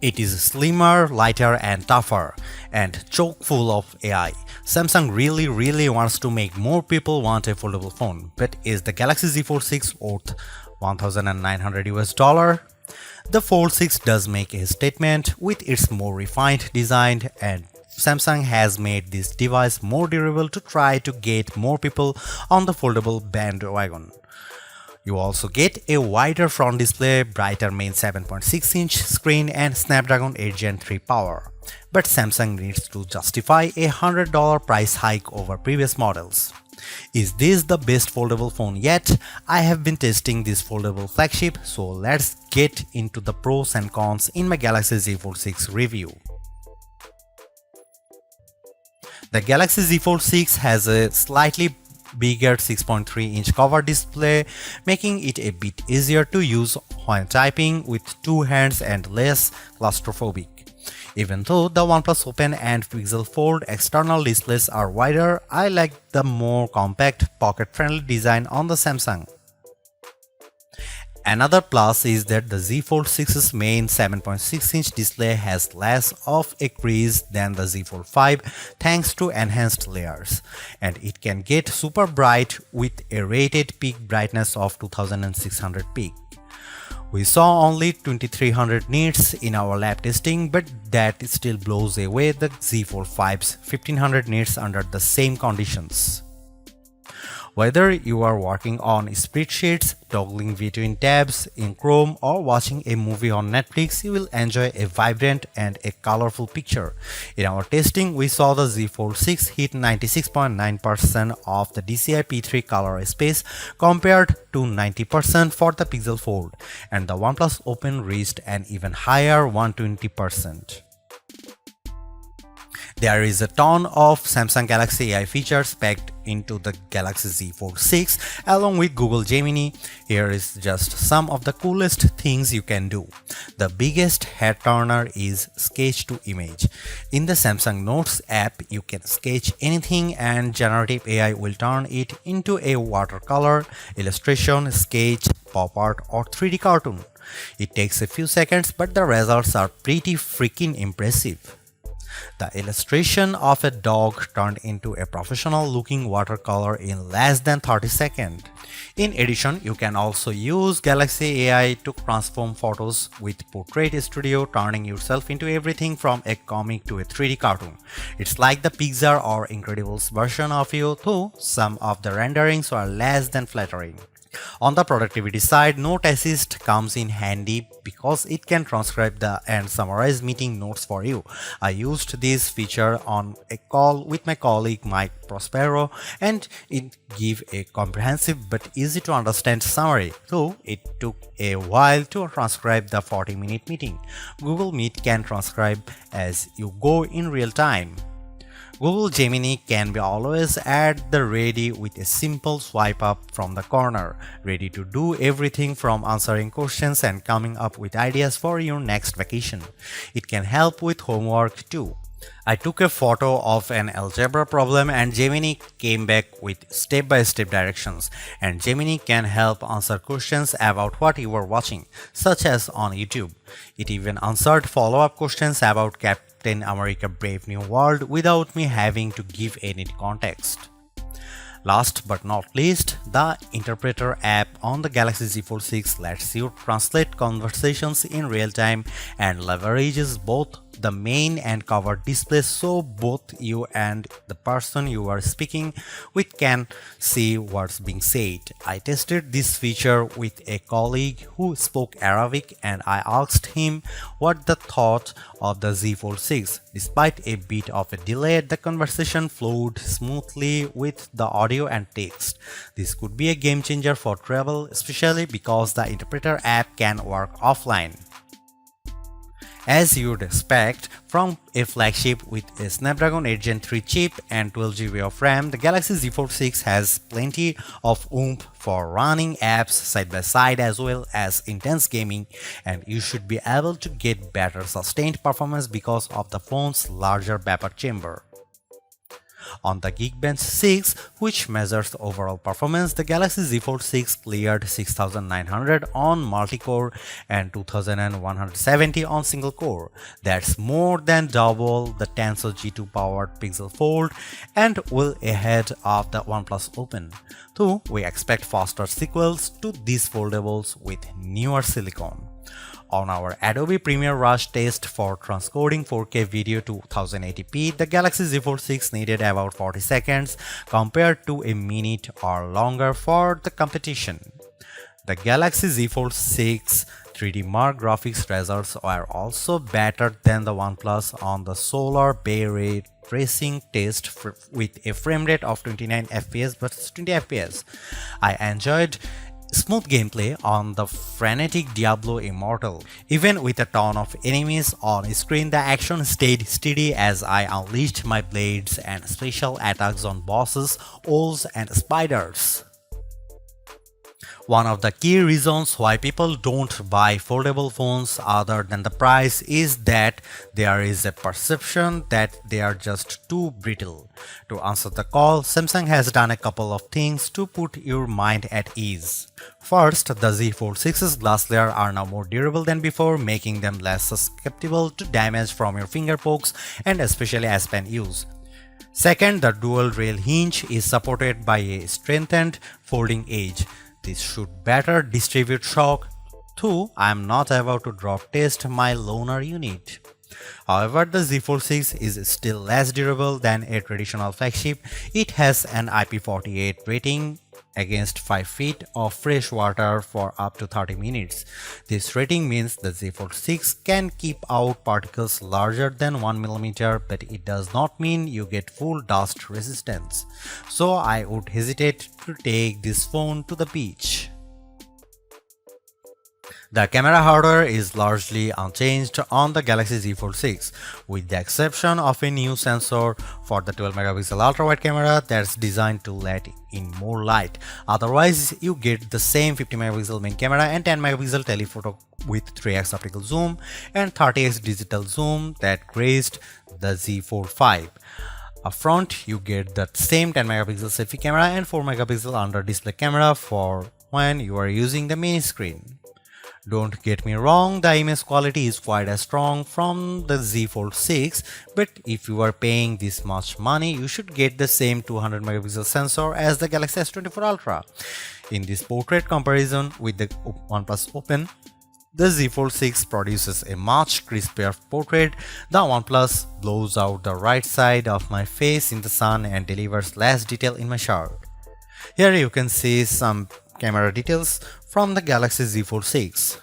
It is slimmer, lighter and tougher, and chock full of AI. Samsung really wants to make more people want a foldable phone, but is the Galaxy Z Fold 6 worth $1,900? The Fold 6 does make a statement with its more refined design, and Samsung has made this device more durable to try to get more people on the foldable bandwagon. You also get a wider front display, brighter main 7.6-inch screen and Snapdragon 8 Gen 3 power. But Samsung needs to justify a $100 price hike over previous models. Is this the best foldable phone yet? I have been testing this foldable flagship, so let's get into the pros and cons in my Galaxy Z Fold 6 review. The Galaxy Z Fold 6 has a slightly bigger 6.3-inch cover display, making it a bit easier to use when typing with two hands and less claustrophobic. Even though the OnePlus Open and Pixel Fold external displays are wider, I like the more compact, pocket-friendly design on the Samsung. Another plus is that the Z Fold 6's main 7.6-inch display has less of a crease than the Z Fold 5 thanks to enhanced layers, and it can get super bright with a rated peak brightness of 2600 peak. We saw only 2300 nits in our lab testing, but that still blows away the Z Fold 5's 1500 nits under the same conditions. Whether you are working on spreadsheets, toggling between tabs in Chrome, or watching a movie on Netflix, you will enjoy a vibrant and a colorful picture. In our testing, we saw the Z Fold 6 hit 96.9% of the DCI P3 color space compared to 90% for the Pixel Fold, and the OnePlus Open reached an even higher 120%. There is a ton of Samsung Galaxy AI features packed into the Galaxy Z Fold 6 along with Google Gemini. Here is just some of the coolest things you can do. The biggest head turner is sketch to image. In the Samsung Notes app, you can sketch anything and generative AI will turn it into a watercolor, illustration, sketch, pop art or 3D cartoon. It takes a few seconds, but the results are pretty freaking impressive. The illustration of a dog turned into a professional-looking watercolor in less than 30 seconds. In addition, you can also use Galaxy AI to transform photos with Portrait Studio, turning yourself into everything from a comic to a 3D cartoon. It's like the Pixar or Incredibles version of you, though some of the renderings are less than flattering. On the productivity side, Note Assist comes in handy because it can transcribe and summarize meeting notes for you. I used this feature on a call with my colleague Mike Prospero, and it gave a comprehensive but easy to understand summary, though it took a while to transcribe the 40-minute meeting. Google Meet can transcribe as you go in real time. Google Gemini can be always at the ready with a simple swipe up from the corner, ready to do everything from answering questions and coming up with ideas for your next vacation. It can help with homework too. I took a photo of an algebra problem and Gemini came back with step-by-step directions, and Gemini can help answer questions about what you were watching, such as on YouTube. It even answered follow-up questions about Captain America Brave New World without me having to give any context. Last but not least, the Interpreter app on the Galaxy Z Fold 6 lets you translate conversations in real time and leverages both the main and cover displays so both you and the person you are speaking with can see what's being said. I tested this feature with a colleague who spoke Arabic and I asked him what the thought of the Z Fold 6. Despite a bit of a delay, the conversation flowed smoothly with the audio and text. This could be a game changer for travel, especially because the Interpreter app can work offline. As you'd expect from a flagship with a Snapdragon 8 Gen 3 chip and 12GB of RAM, the Galaxy Z Fold 6 has plenty of oomph for running apps side by side as well as intense gaming, and you should be able to get better sustained performance because of the phone's larger vapor chamber. On the Geekbench 6, which measures overall performance, the Galaxy Z Fold 6 cleared 6900 on multi-core and 2170 on single-core. That's more than double the Tensor G2 powered Pixel Fold and well ahead of the OnePlus Open. Though we expect faster sequels to these foldables with newer silicon. On our Adobe Premiere Rush test for transcoding 4K video to 1080p, the Galaxy Z Fold 6 needed about 40 seconds compared to a minute or longer for the competition. The Galaxy Z Fold 6 3D Mark graphics results are also better than the OnePlus on the Solar Bay Ray tracing test with a frame rate of 29 fps versus 20 fps. I enjoyed smooth gameplay on the frenetic Diablo Immortal. Even with a ton of enemies on screen, the action stayed steady as I unleashed my blades and special attacks on bosses, owls and spiders. One of the key reasons why people don't buy foldable phones other than the price is that there is a perception that they are just too brittle. To answer the call, Samsung has done a couple of things to put your mind at ease. First, the Z Fold 6's glass layer are now more durable than before, making them less susceptible to damage from your finger pokes and especially as pen use. Second, the dual rail hinge is supported by a strengthened folding edge. This should better distribute shock, though I am not about to drop test my loaner unit. However, the Z Fold 6 is still less durable than a traditional flagship. It has an IP48 rating against 5 feet of fresh water for up to 30 minutes. This rating means the Z Fold 6 can keep out particles larger than 1 mm, but it does not mean you get full dust resistance. So I would hesitate to take this phone to the beach. The camera hardware is largely unchanged on the Galaxy Z Fold 6, with the exception of a new sensor for the 12-megapixel ultra-wide camera that's designed to let in more light. Otherwise, you get the same 50-megapixel main camera and 10-megapixel telephoto with 3x optical zoom and 30x digital zoom that graced the Z Fold 5. Up front, you get the same 10-megapixel selfie camera and 4-megapixel under-display camera for when you are using the mini screen. Don't get me wrong, the image quality is quite as strong from the Z Fold 6, but if you are paying this much money, you should get the same 200 megapixel sensor as the Galaxy S24 Ultra. In this portrait comparison with the OnePlus Open, the Z Fold 6 produces a much crispier portrait. The OnePlus blows out the right side of my face in the sun and delivers less detail in my shirt. Here you can see some camera details from the Galaxy Z Fold 6.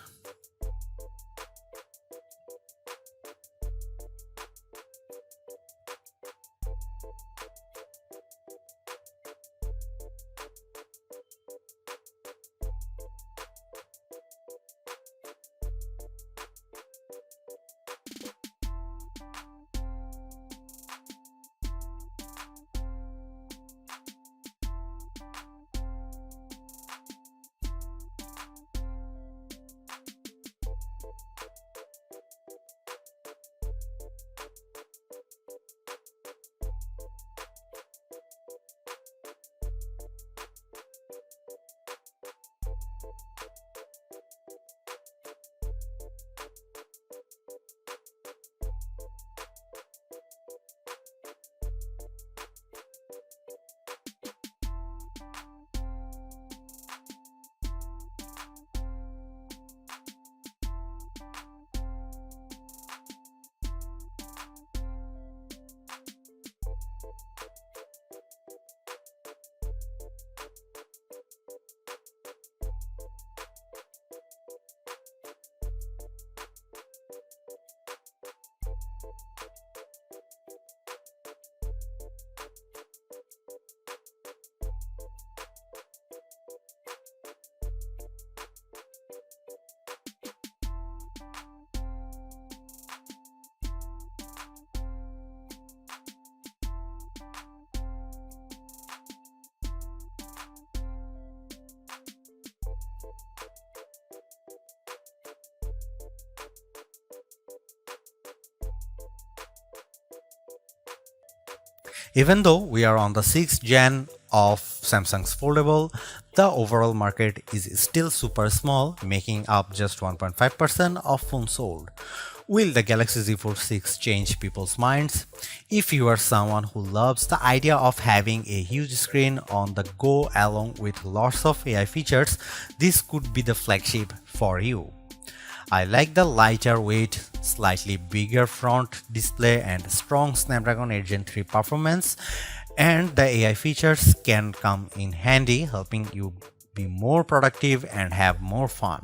Even though we are on the 6th gen of Samsung's foldable, the overall market is still super small, making up just 1.5% of phones sold. Will the Galaxy Z Fold 6 change people's minds? If you are someone who loves the idea of having a huge screen on the go along with lots of AI features, this could be the flagship for you. I like the lighter weight, slightly bigger front display and strong Snapdragon 8 Gen 3 performance, and the AI features can come in handy, helping you be more productive and have more fun.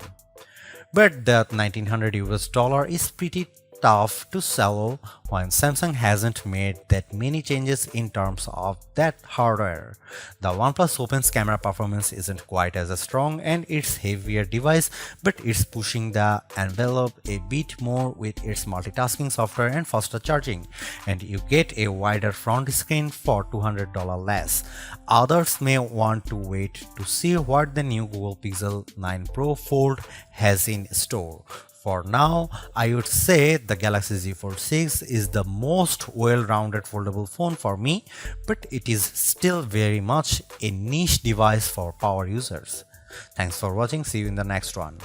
But that 1900 US dollar is pretty tough to swallow when Samsung hasn't made that many changes in terms of that hardware. The OnePlus Open's camera performance isn't quite as strong and it's heavier device, but it's pushing the envelope a bit more with its multitasking software and faster charging, and you get a wider front screen for $200 less. Others may want to wait to see what the new Google Pixel 9 Pro Fold has in store. For now, I would say the Galaxy Z Fold 6 is the most well-rounded foldable phone for me, but it is still very much a niche device for power users. Thanks for watching. See you in the next one.